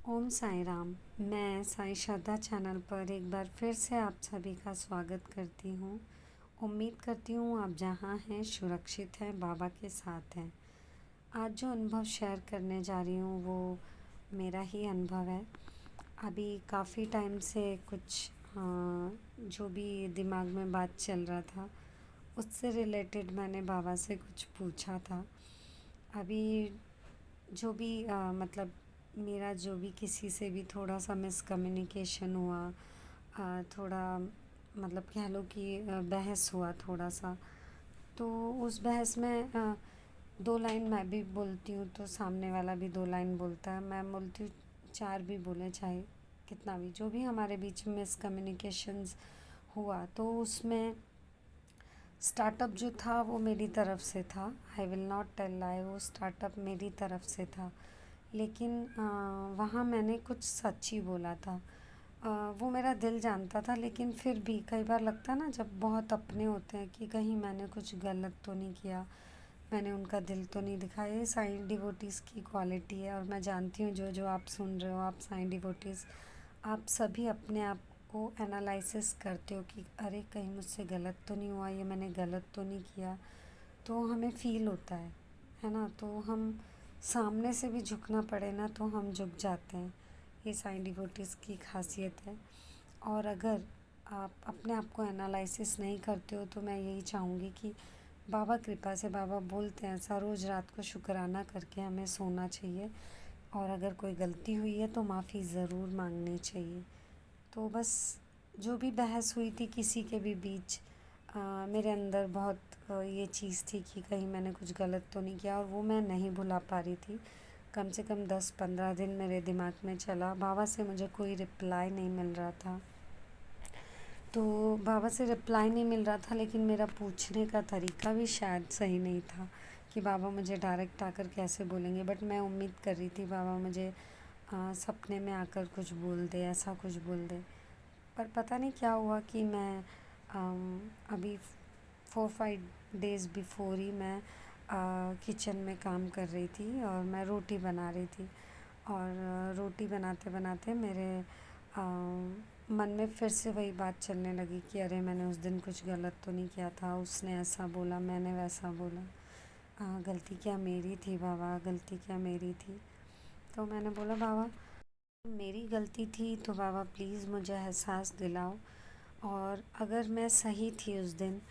ओम साई राम। मैं साई श्रद्धा चैनल पर एक बार फिर से आप सभी का स्वागत करती हूँ। उम्मीद करती हूँ आप जहाँ हैं सुरक्षित हैं, बाबा के साथ हैं। आज जो अनुभव शेयर करने जा रही हूँ वो मेरा ही अनुभव है। अभी काफ़ी टाइम से कुछ जो भी दिमाग में बात चल रहा था उससे रिलेटेड मैंने बाबा से कुछ पूछा था। अभी जो भी मतलब मेरा जो भी किसी से भी थोड़ा सा मिसकम्युनिकेशन हुआ, थोड़ा मतलब कह लो कि बहस हुआ थोड़ा सा। तो उस बहस में दो लाइन मैं भी बोलती हूँ तो सामने वाला भी दो लाइन बोलता है, मैं बोलती हूँ चार भी बोले, चाहे कितना भी जो भी हमारे बीच में मिसकम्युनिकेशंस हुआ तो उसमें स्टार्टअप जो था वो मेरी तरफ से था। I will not tell lie, वो स्टार्टअप मेरी तरफ से था। लेकिन वहाँ मैंने कुछ सच ही बोला था। वो मेरा दिल जानता था, लेकिन फिर भी कई बार लगता है ना जब बहुत अपने होते हैं कि कहीं मैंने कुछ गलत तो नहीं किया, मैंने उनका दिल तो नहीं दिखाया। ये साईं डिवोटीज़ की क्वालिटी है और मैं जानती हूँ जो जो आप सुन रहे हो, आप साईं डिवोटीज़, आप सभी अपने आप को एनालिसिस करते हो कि अरे कहीं मुझसे गलत तो नहीं हुआ, ये मैंने गलत तो नहीं किया। तो हमें फ़ील होता है ना। तो हम सामने से भी झुकना पड़े ना तो हम झुक जाते हैं। ये साईं डिवोटीज़ की खासियत है। और अगर आप अपने आप को एनालिसिस नहीं करते हो तो मैं यही चाहूँगी कि बाबा कृपा से, बाबा बोलते हैं ऐसा रोज़ रात को शुक्राना करके हमें सोना चाहिए, और अगर कोई गलती हुई है तो माफ़ी ज़रूर मांगनी चाहिए। तो बस जो भी बहस हुई थी किसी के भी बीच, मेरे अंदर बहुत ये चीज़ थी कि कहीं मैंने कुछ गलत तो नहीं किया, और वो मैं नहीं भुला पा रही थी। कम से कम 10-15 दिन मेरे दिमाग में चला। बाबा से मुझे कोई रिप्लाई नहीं मिल रहा था। तो बाबा से रिप्लाई नहीं मिल रहा था, लेकिन मेरा पूछने का तरीका भी शायद सही नहीं था कि बाबा मुझे डायरेक्ट आकर कैसे बोलेंगे। बट मैं उम्मीद कर रही थी बाबा मुझे सपने में आकर कुछ बोल दे, ऐसा कुछ बोल दे। पर पता नहीं क्या हुआ कि मैं अभी 4-5 डेज़ बिफोर ही मैं किचन में काम कर रही थी और मैं रोटी बना रही थी। और रोटी बनाते बनाते मेरे मन में फिर से वही बात चलने लगी कि अरे मैंने उस दिन कुछ गलत तो नहीं किया था, उसने ऐसा बोला, मैंने वैसा बोला। गलती क्या मेरी थी बाबा, गलती क्या मेरी थी। तो मैंने बोला बाबा मेरी गलती थी तो बाबा प्लीज़ मुझे एहसास दिलाओ, और अगर मैं सही थी उस दिन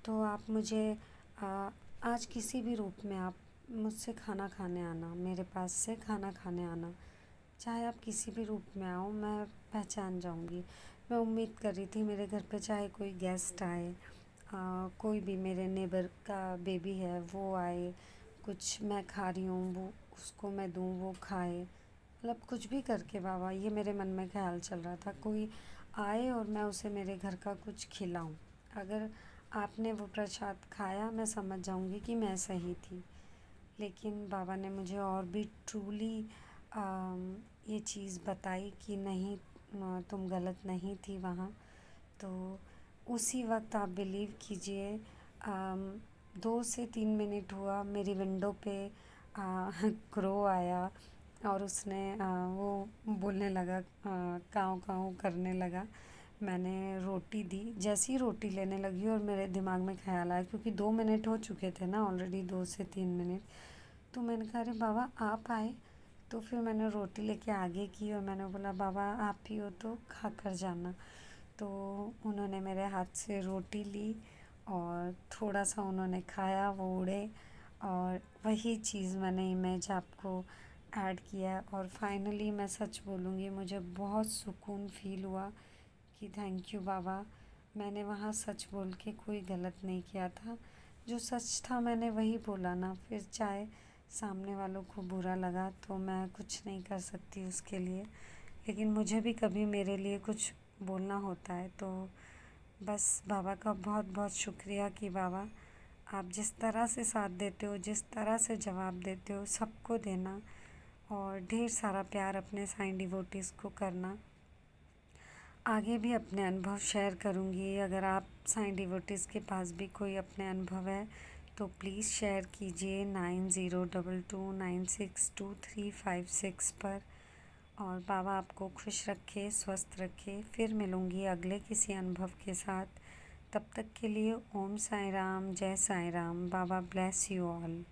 तो आप मुझे आज किसी भी रूप में आप मुझसे खाना खाने आना, मेरे पास से खाना खाने आना। चाहे आप किसी भी रूप में आओ, मैं पहचान जाऊंगी। मैं उम्मीद कर रही थी मेरे घर पे चाहे कोई गेस्ट आए, कोई भी मेरे नेबर का बेबी है वो आए, कुछ मैं खा रही हूँ वो उसको मैं दूँ वो खाए, मतलब कुछ भी करके बाबा, ये मेरे मन में ख्याल चल रहा था कोई आए और मैं उसे मेरे घर का कुछ खिलाऊं। अगर आपने वो प्रसाद खाया मैं समझ जाऊंगी कि मैं सही थी। लेकिन बाबा ने मुझे और भी ट्रूली ये चीज़ बताई कि नहीं, तुम गलत नहीं थी वहाँ। तो उसी वक्त आप बिलीव कीजिए, 2 से 3 मिनट हुआ, मेरी विंडो पे क्रो आया और उसने वो बोलने लगा, काँव काँव करने लगा। मैंने रोटी दी, जैसी ही रोटी लेने लगी और मेरे दिमाग में ख्याल आया, क्योंकि 2 मिनट हो चुके थे ना ऑलरेडी, 2 से 3 मिनट। तो मैंने कहा अरे बाबा आप आए। तो फिर मैंने रोटी लेके आगे की और मैंने बोला बाबा आप ही हो तो खा कर जाना। तो उन्होंने मेरे हाथ से रोटी ली और थोड़ा सा उन्होंने खाया, वो उड़े, और वही चीज़ मैंने इमेज आपको ऐड किया। और फाइनली मैं सच बोलूँगी, मुझे बहुत सुकून फ़ील हुआ कि थैंक यू बाबा, मैंने वहाँ सच बोल के कोई गलत नहीं किया था। जो सच था मैंने वही बोला ना, फिर चाहे सामने वालों को बुरा लगा तो मैं कुछ नहीं कर सकती उसके लिए। लेकिन मुझे भी कभी मेरे लिए कुछ बोलना होता है तो बस बाबा का बहुत बहुत शुक्रिया कि बाबा आप जिस तरह से साथ देते हो, जिस तरह से जवाब देते हो, सबको देना और ढेर सारा प्यार अपने साईं डिवोटीज़ को करना। आगे भी अपने अनुभव शेयर करूँगी। अगर आप साईं डिवोटीज़ के पास भी कोई अपने अनुभव है तो प्लीज़ शेयर कीजिए 9022962356 पर। और बाबा आपको खुश रखे, स्वस्थ रखे। फिर मिलूँगी अगले किसी अनुभव के साथ। तब तक के लिए ओम साई राम, जय साई राम। बाबा ब्लेस यू ऑल।